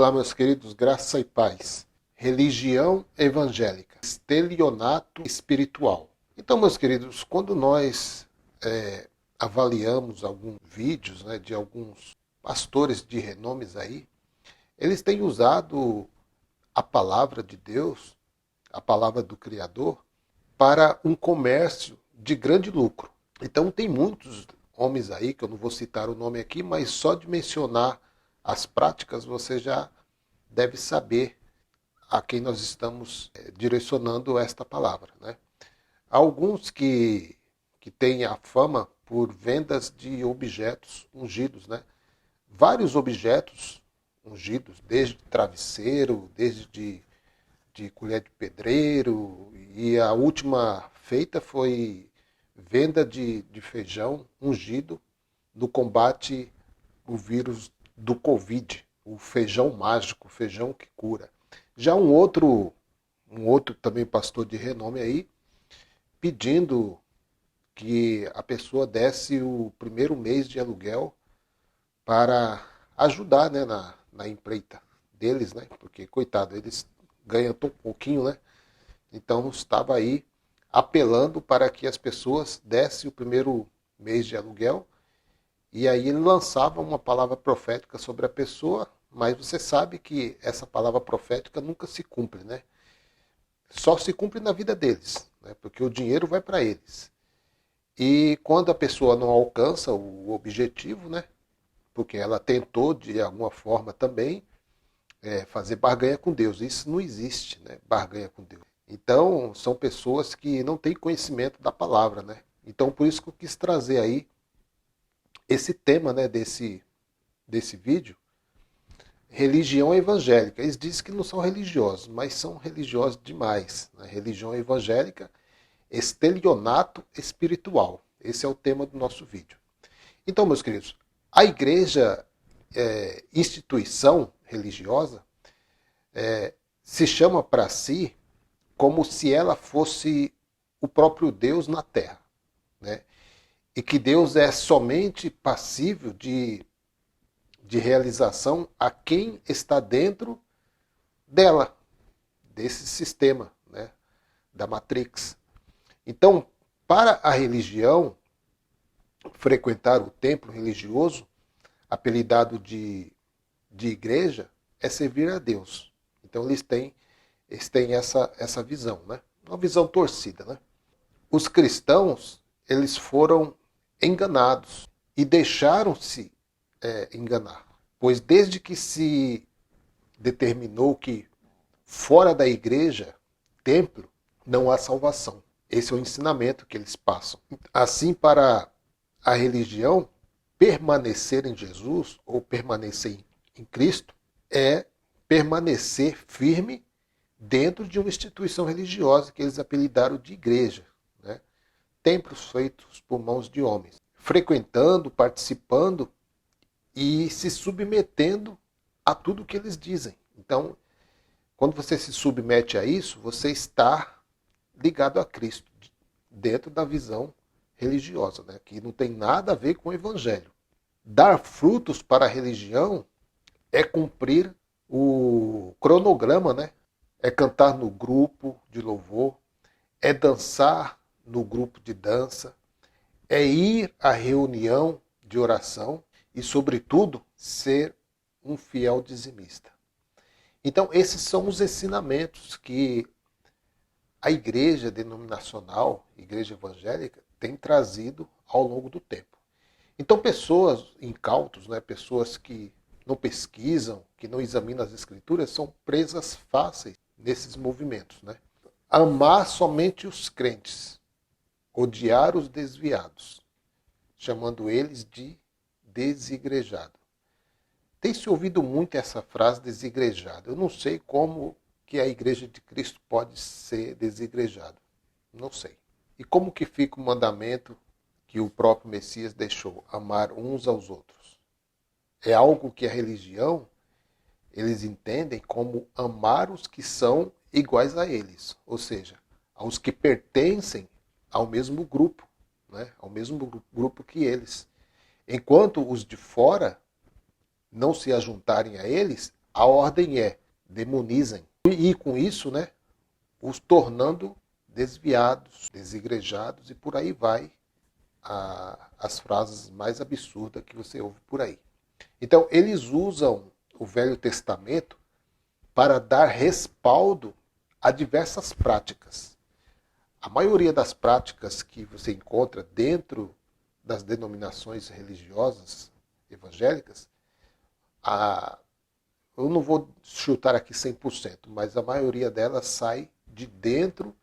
Olá, meus queridos, graça e paz. Religião evangélica, estelionato espiritual. Então, meus queridos, quando nós avaliamos alguns vídeos, né, de alguns pastores de renomes aí, eles têm usado a palavra de Deus, a palavra do Criador, para um comércio de grande lucro. Então, tem muitos homens aí, que eu não vou citar o nome aqui, mas só de mencionar as práticas você já deve saber a quem nós estamos direcionando esta palavra, né? Há alguns que têm a fama por vendas de objetos ungidos, né? Vários objetos ungidos, desde travesseiro, desde de colher de pedreiro, e a última feita foi venda de feijão ungido no combate ao vírus do Covid, o feijão mágico, o feijão que cura. Já um outro também pastor de renome aí, pedindo que a pessoa desse o primeiro mês de aluguel para ajudar, né, na empreita deles, né? Porque, coitado, eles ganham tão pouquinho, né? Então estava aí apelando para que as pessoas dessem o primeiro mês de aluguel, e aí ele lançava uma palavra profética sobre a pessoa, mas você sabe que essa palavra profética nunca se cumpre, né? Só se cumpre na vida deles, né? Porque o dinheiro vai para eles. E quando a pessoa não alcança o objetivo, né? Porque ela tentou de alguma forma também fazer barganha com Deus. Isso não existe, né? Barganha com Deus. Então, são pessoas que não têm conhecimento da palavra, né? Então, por isso que eu quis trazer aí esse tema, né, desse vídeo, religião evangélica. Eles dizem que não são religiosos, mas são religiosos demais, né? Religião evangélica, estelionato espiritual. Esse é o tema do nosso vídeo. Então, meus queridos, a igreja, instituição religiosa, se chama para si como se ela fosse o próprio Deus na terra, né? E que Deus é somente passível de realização a quem está dentro dela, desse sistema, né, da Matrix. Então, para a religião, frequentar o templo religioso, apelidado de igreja, é servir a Deus. Então eles têm essa visão, né? Uma visão torcida, né? Os cristãos, eles foram enganados e deixaram-se enganar. Pois desde que se determinou que fora da igreja, templo, não há salvação. Esse é o ensinamento que eles passam. Assim, para a religião, permanecer em Jesus, ou permanecer em Cristo, é permanecer firme dentro de uma instituição religiosa que eles apelidaram de igreja, né? Templos feitos por mãos de homens, frequentando, participando e se submetendo a tudo que eles dizem. Então, quando você se submete a isso, você está ligado a Cristo, dentro da visão religiosa, né? Que não tem nada a ver com o evangelho. Dar frutos para a religião é cumprir o cronograma, né? É cantar no grupo de louvor, é dançar no grupo de dança, é ir à reunião de oração e, sobretudo, ser um fiel dizimista. Então, esses são os ensinamentos que a igreja denominacional, igreja evangélica, tem trazido ao longo do tempo. Então, pessoas incautos, né, pessoas que não pesquisam, que não examinam as escrituras, são presas fáceis nesses movimentos, né? Amar somente os crentes, odiar os desviados, chamando eles de desigrejado. Tem se ouvido muito essa frase desigrejado. Eu não sei como que a igreja de Cristo pode ser desigrejada. Não sei. E como que fica o mandamento que o próprio Messias deixou? Amar uns aos outros. É algo que a religião, eles entendem como amar os que são iguais a eles. Ou seja, aos que pertencem ao mesmo grupo, né? Ao mesmo grupo que eles. Enquanto os de fora não se ajuntarem a eles, a ordem é: demonizem. E com isso, né, os tornando desviados, desigrejados, e por aí vai as frases mais absurdas que você ouve por aí. Então, eles usam o Velho Testamento para dar respaldo a diversas práticas. A maioria das práticas que você encontra dentro das denominações religiosas evangélicas, eu não vou chutar aqui 100%, mas a maioria delas sai de dentro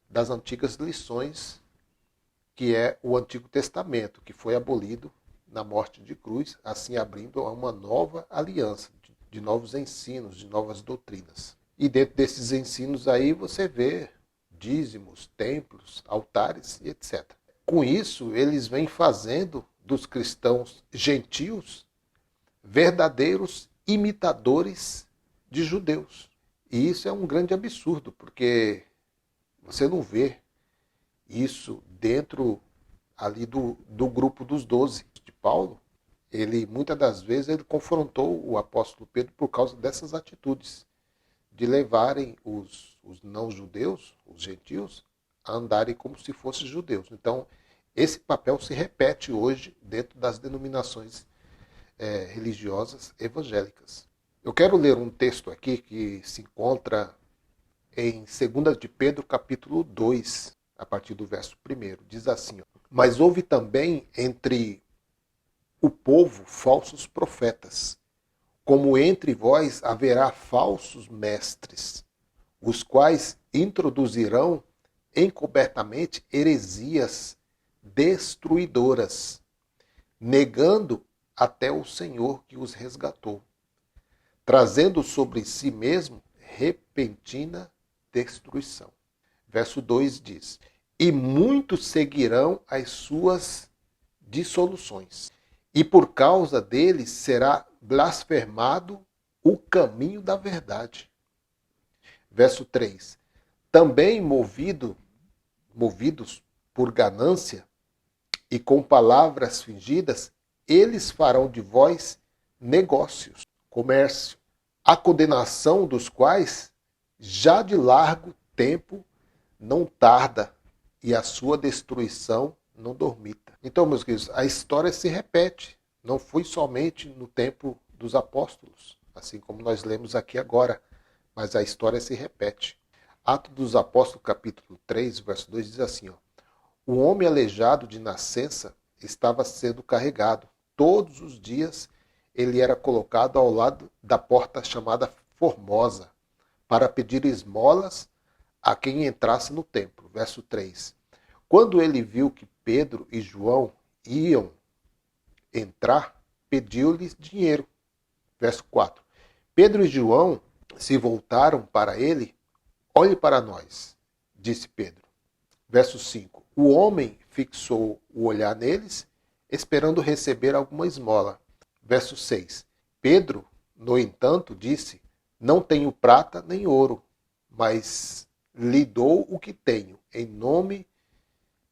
das antigas lições, que é o Antigo Testamento, que foi abolido na morte de cruz, assim abrindo a uma nova aliança, de novos ensinos, de novas doutrinas. E dentro desses ensinos aí você vê dízimos, templos, altares e etc. Com isso, eles vêm fazendo dos cristãos gentios verdadeiros imitadores de judeus. E isso é um grande absurdo, porque você não vê isso dentro ali do grupo dos 12 de Paulo. Ele, muitas das vezes, ele confrontou o apóstolo Pedro por causa dessas atitudes, de levarem os não-judeus, os gentios, a andarem como se fossem judeus. Então, esse papel se repete hoje dentro das denominações religiosas evangélicas. Eu quero ler um texto aqui que se encontra em 2 de Pedro, capítulo 2, a partir do verso 1. Diz assim: mas houve também entre o povo falsos profetas, como entre vós haverá falsos mestres, os quais introduzirão encobertamente heresias destruidoras, negando até o Senhor que os resgatou, trazendo sobre si mesmo repentina destruição. Verso 2 diz: e muitos seguirão as suas dissoluções, e por causa deles será blasfemado o caminho da verdade. Verso 3: também movidos por ganância e com palavras fingidas, eles farão de vós negócios, comércio, a condenação dos quais já de largo tempo não tarda, e a sua destruição não dormita. Então, meus queridos, a história se repete. Não foi somente no tempo dos apóstolos, assim como nós lemos aqui agora, mas a história se repete. Atos dos Apóstolos, capítulo 3, verso 2, diz assim: o homem aleijado de nascença estava sendo carregado. Todos os dias ele era colocado ao lado da porta chamada Formosa, para pedir esmolas a quem entrasse no templo. Verso 3. Quando ele viu que Pedro e João iam entrar, pediu-lhes dinheiro. Verso 4. Pedro e João se voltaram para ele. Olhe para nós, disse Pedro. Verso 5. O homem fixou o olhar neles, esperando receber alguma esmola. Verso 6. Pedro, no entanto, disse: não tenho prata nem ouro, mas lhe dou o que tenho. Em nome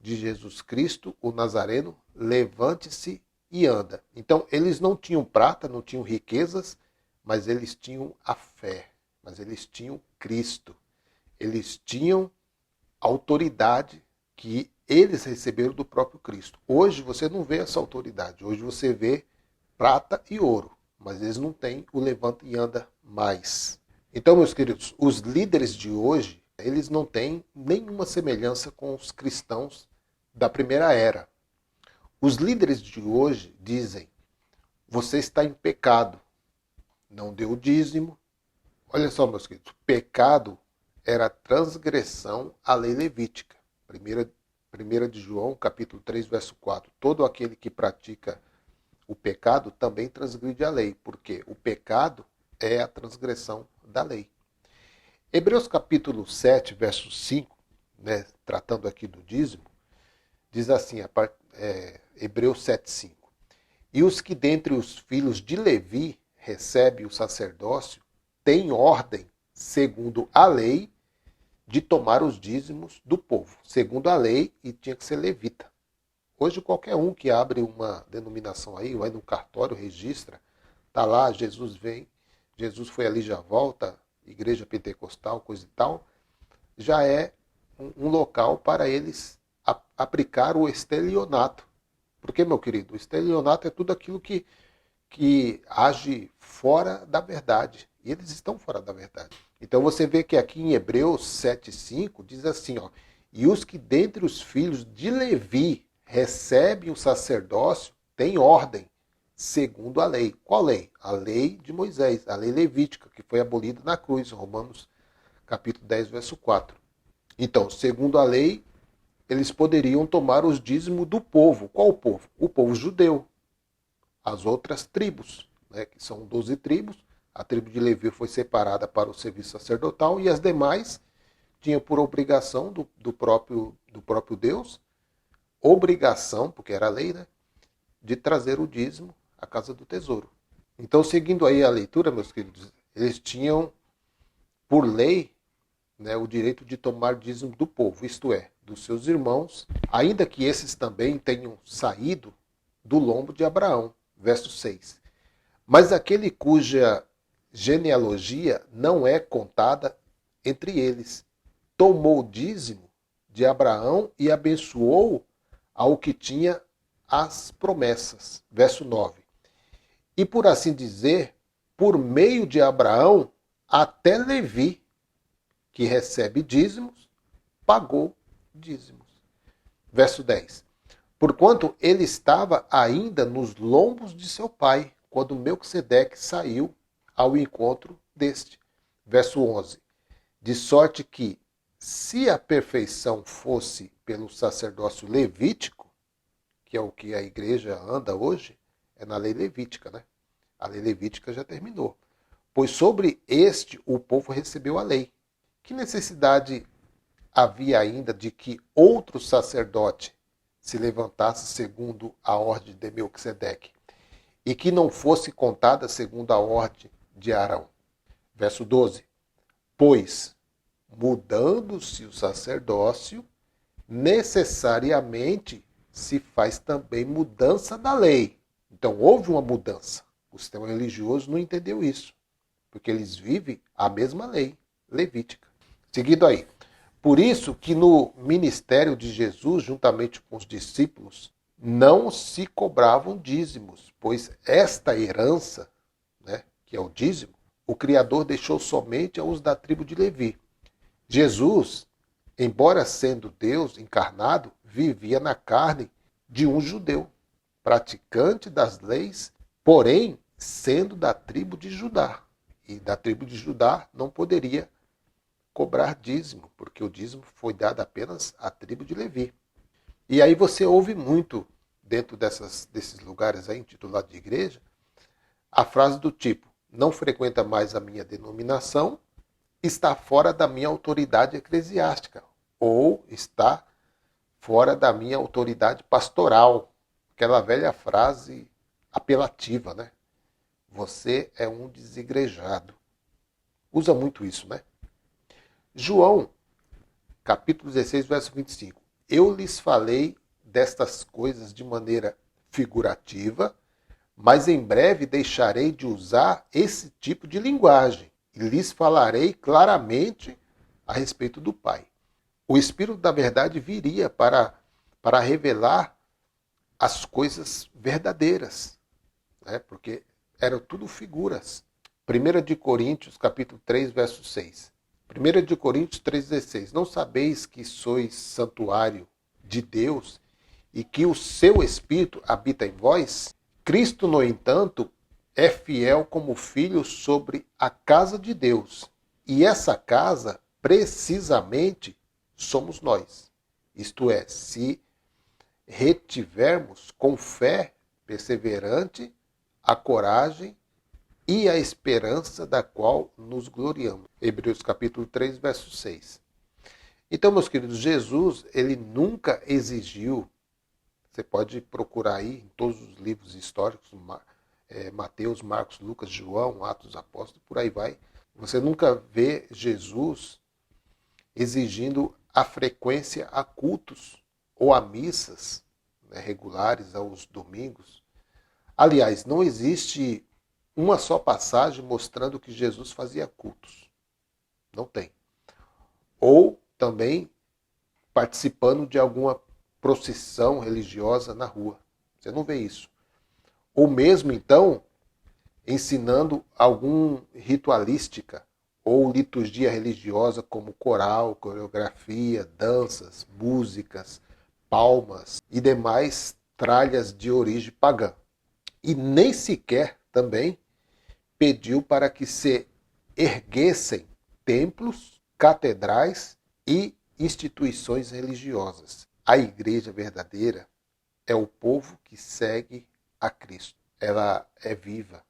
de Jesus Cristo, o Nazareno, levante-se e anda. Então, eles não tinham prata, não tinham riquezas, mas eles tinham a fé, mas eles tinham Cristo. Eles tinham autoridade que eles receberam do próprio Cristo. Hoje você não vê essa autoridade. Hoje você vê prata e ouro, mas eles não têm o levanta e anda mais. Então, meus queridos, os líderes de hoje, eles não têm nenhuma semelhança com os cristãos da primeira era. Os líderes de hoje dizem: você está em pecado, não deu o dízimo. Olha só, meus queridos, pecado era transgressão à lei levítica. 1 de João, capítulo 3, verso 4. Todo aquele que pratica o pecado também transgride a lei, porque o pecado é a transgressão da lei. Hebreus capítulo 7, verso 5, né, tratando aqui do dízimo, diz assim, Hebreus 7, 5. E os que dentre os filhos de Levi recebem o sacerdócio, têm ordem, segundo a lei, de tomar os dízimos do povo. Segundo a lei, e tinha que ser levita. Hoje qualquer um que abre uma denominação aí, vai no cartório, registra, está lá, Jesus Jesus foi ali, já volta, igreja pentecostal, coisa e tal, já é um local para eles aplicar o estelionato. Porque, meu querido, o estelionato é tudo aquilo que age fora da verdade. E eles estão fora da verdade. Então você vê que aqui em Hebreus 7,5 diz assim, ó, e os que dentre os filhos de Levi recebem o sacerdócio têm ordem, segundo a lei. Qual lei? A lei de Moisés, a lei levítica, que foi abolida na cruz, Romanos capítulo 10, verso 4. Então, segundo a lei, eles poderiam tomar os dízimos do povo. Qual povo? O povo judeu. As outras tribos, né, que são 12 tribos. A tribo de Levi foi separada para o serviço sacerdotal e as demais tinham por obrigação do próprio Deus, obrigação, porque era lei, né, de trazer o dízimo à casa do tesouro. Então, seguindo aí a leitura, meus queridos, eles tinham, por lei, né, o direito de tomar dízimo do povo, isto é, dos seus irmãos, ainda que esses também tenham saído do lombo de Abraão. Verso 6. Mas aquele cuja genealogia não é contada entre eles, tomou o dízimo de Abraão e abençoou ao que tinha as promessas. Verso 9. E por assim dizer, por meio de Abraão, até Levi, que recebe dízimos, pagou dízimos. Verso 10. Porquanto ele estava ainda nos lombos de seu pai, quando Melquisedeque saiu ao encontro deste. Verso 11. De sorte que, se a perfeição fosse pelo sacerdócio levítico, que é o que a igreja anda hoje, é na lei levítica, né? A lei levítica já terminou. Pois sobre este o povo recebeu a lei. Que necessidade havia ainda de que outro sacerdote se levantasse segundo a ordem de Melquisedeque, e que não fosse contada segundo a ordem de Arão? Verso 12. Pois, mudando-se o sacerdócio, necessariamente se faz também mudança da lei. Então houve uma mudança. O sistema religioso não entendeu isso, porque eles vivem a mesma lei levítica. Seguido aí. Por isso que no ministério de Jesus, juntamente com os discípulos, não se cobravam dízimos, pois esta herança, né, que é o dízimo, o Criador deixou somente aos da tribo de Levi. Jesus, embora sendo Deus encarnado, vivia na carne de um judeu, praticante das leis, porém sendo da tribo de Judá. E da tribo de Judá não poderia cobrar dízimo, porque o dízimo foi dado apenas à tribo de Levi. E aí você ouve muito, dentro desses lugares aí, intitulados de igreja, a frase do tipo, não frequenta mais a minha denominação, está fora da minha autoridade eclesiástica, ou está fora da minha autoridade pastoral. Aquela velha frase apelativa, né? Você é um desigrejado. Usa muito isso, né? João, capítulo 16, verso 25. Eu lhes falei destas coisas de maneira figurativa, mas em breve deixarei de usar esse tipo de linguagem e lhes falarei claramente a respeito do Pai. O Espírito da Verdade viria para revelar as coisas verdadeiras, né? Porque eram tudo figuras. 1 de Coríntios, capítulo 3, verso 6. 1 de Coríntios 3,16. Não sabeis que sois santuário de Deus e que o seu Espírito habita em vós? Cristo, no entanto, é fiel como filho sobre a casa de Deus. E essa casa, precisamente, somos nós. Isto é, se retivermos com fé perseverante a coragem e a esperança da qual nos gloriamos. Hebreus capítulo 3, verso 6. Então, meus queridos, Jesus, ele nunca exigiu, você pode procurar aí em todos os livros históricos, Mateus, Marcos, Lucas, João, Atos dos Apóstolos, por aí vai. Você nunca vê Jesus exigindo a frequência a cultos ou a missas, né, regulares aos domingos. Aliás, não existe uma só passagem mostrando que Jesus fazia cultos. Não tem. Ou também participando de alguma procissão religiosa na rua. Você não vê isso. Ou mesmo, então, ensinando algum ritualística ou liturgia religiosa como coral, coreografia, danças, músicas, palmas e demais tralhas de origem pagã. E nem sequer também pediu para que se erguessem templos, catedrais e instituições religiosas. A igreja verdadeira é o povo que segue a Cristo. Ela é viva,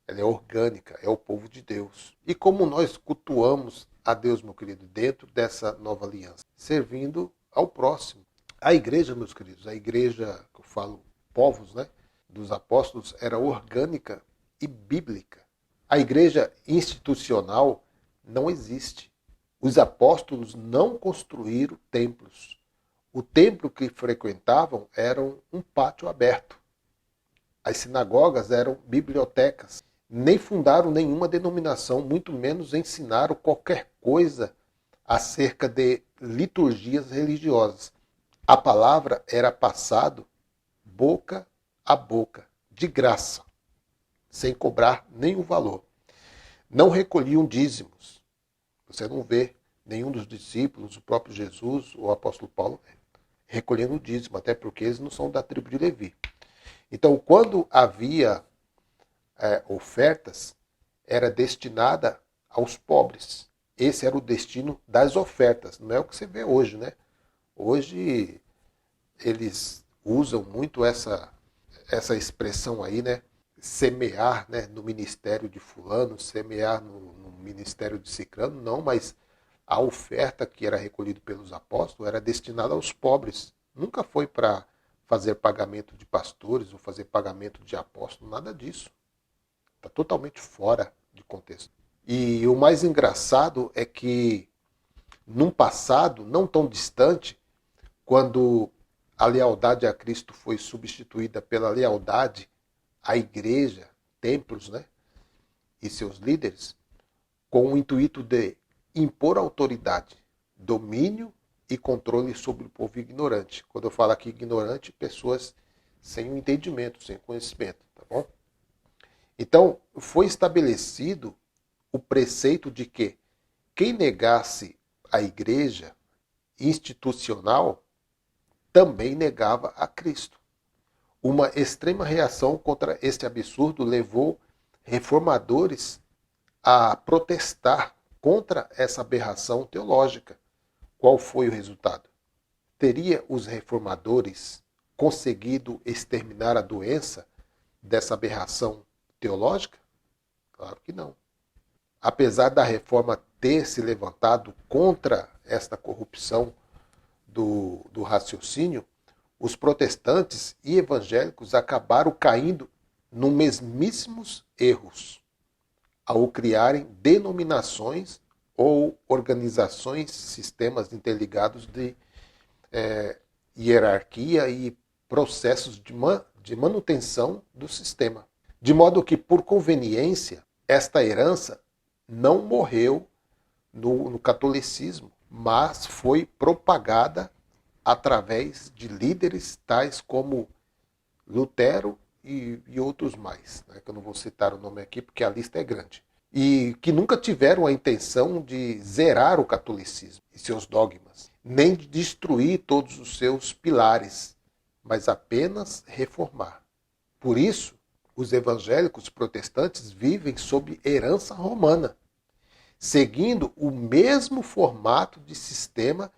ela é orgânica, é o povo de Deus. E como nós cultuamos a Deus, meu querido, dentro dessa nova aliança? Servindo ao próximo. A igreja, meus queridos, a igreja, que eu falo, povos, né, dos apóstolos, era orgânica e bíblica. A igreja institucional não existe. Os apóstolos não construíram templos. O templo que frequentavam era um pátio aberto. As sinagogas eram bibliotecas. Nem fundaram nenhuma denominação, muito menos ensinaram qualquer coisa acerca de liturgias religiosas. A palavra era passado boca a boca, de graça, sem cobrar nenhum valor. Não recolhiam dízimos. Você não vê nenhum dos discípulos, o próprio Jesus, o apóstolo Paulo, recolhendo dízimo, até porque eles não são da tribo de Levi. Então, quando havia ofertas, era destinada aos pobres. Esse era o destino das ofertas. Não é o que você vê hoje, né? Hoje eles usam muito essa expressão aí, né? Semear, né? No ministério de fulano, semear no ministério de ciclano. Não, mas a oferta que era recolhida pelos apóstolos era destinada aos pobres. Nunca foi para fazer pagamento de pastores ou fazer pagamento de apóstolos, nada disso. Está totalmente fora de contexto. E o mais engraçado é que, num passado não tão distante, quando a lealdade a Cristo foi substituída pela lealdade à igreja, templos, né, e seus líderes, com o intuito de impor autoridade, domínio e controle sobre o povo ignorante. Quando eu falo aqui ignorante, pessoas sem o entendimento, sem conhecimento, tá bom? Então, foi estabelecido o preceito de que quem negasse a igreja institucional também negava a Cristo. Uma extrema reação contra este absurdo levou reformadores a protestar contra essa aberração teológica. Qual foi o resultado? Teria os reformadores conseguido exterminar a doença dessa aberração teológica? Claro que não. Apesar da reforma ter se levantado contra esta corrupção do raciocínio, os protestantes e evangélicos acabaram caindo nos mesmíssimos erros ao criarem denominações ou organizações, sistemas interligados de hierarquia e processos de manutenção do sistema. De modo que, por conveniência, esta herança não morreu no catolicismo, mas foi propagada através de líderes tais como Lutero e outros mais, né, que eu não vou citar o nome aqui porque a lista é grande, e que nunca tiveram a intenção de zerar o catolicismo e seus dogmas, nem de destruir todos os seus pilares, mas apenas reformar. Por isso, os evangélicos protestantes vivem sob herança romana, seguindo o mesmo formato de sistema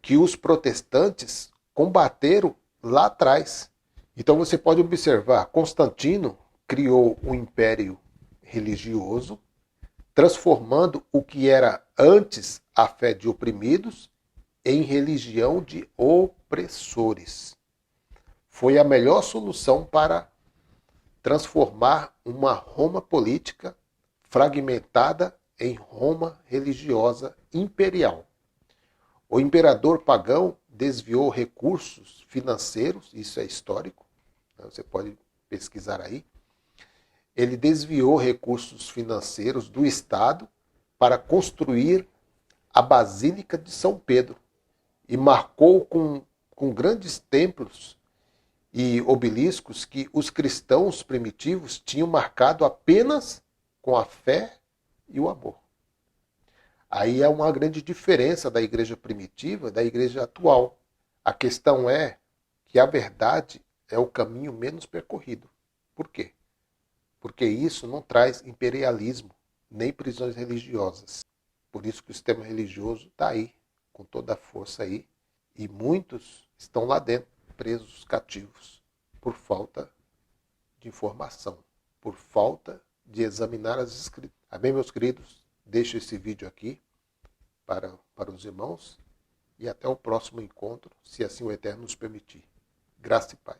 que os protestantes combateram lá atrás. Então você pode observar, Constantino criou um império religioso, transformando o que era antes a fé de oprimidos em religião de opressores. Foi a melhor solução para transformar uma Roma política fragmentada em Roma religiosa imperial. O imperador pagão desviou recursos financeiros, isso é histórico, você pode pesquisar aí, ele desviou recursos financeiros do Estado para construir a Basílica de São Pedro e marcou com grandes templos e obeliscos que os cristãos primitivos tinham marcado apenas com a fé e o amor. Aí é uma grande diferença da igreja primitiva da igreja atual. A questão é que a verdade é o caminho menos percorrido. Por quê? Porque isso não traz imperialismo, nem prisões religiosas. Por isso que o sistema religioso está aí, com toda a força aí, e muitos estão lá dentro, presos, cativos, por falta de informação, por falta de examinar as escrituras. Amém, meus queridos? Deixo esse vídeo aqui para os irmãos e até o próximo encontro, se assim o Eterno nos permitir. Graça e paz.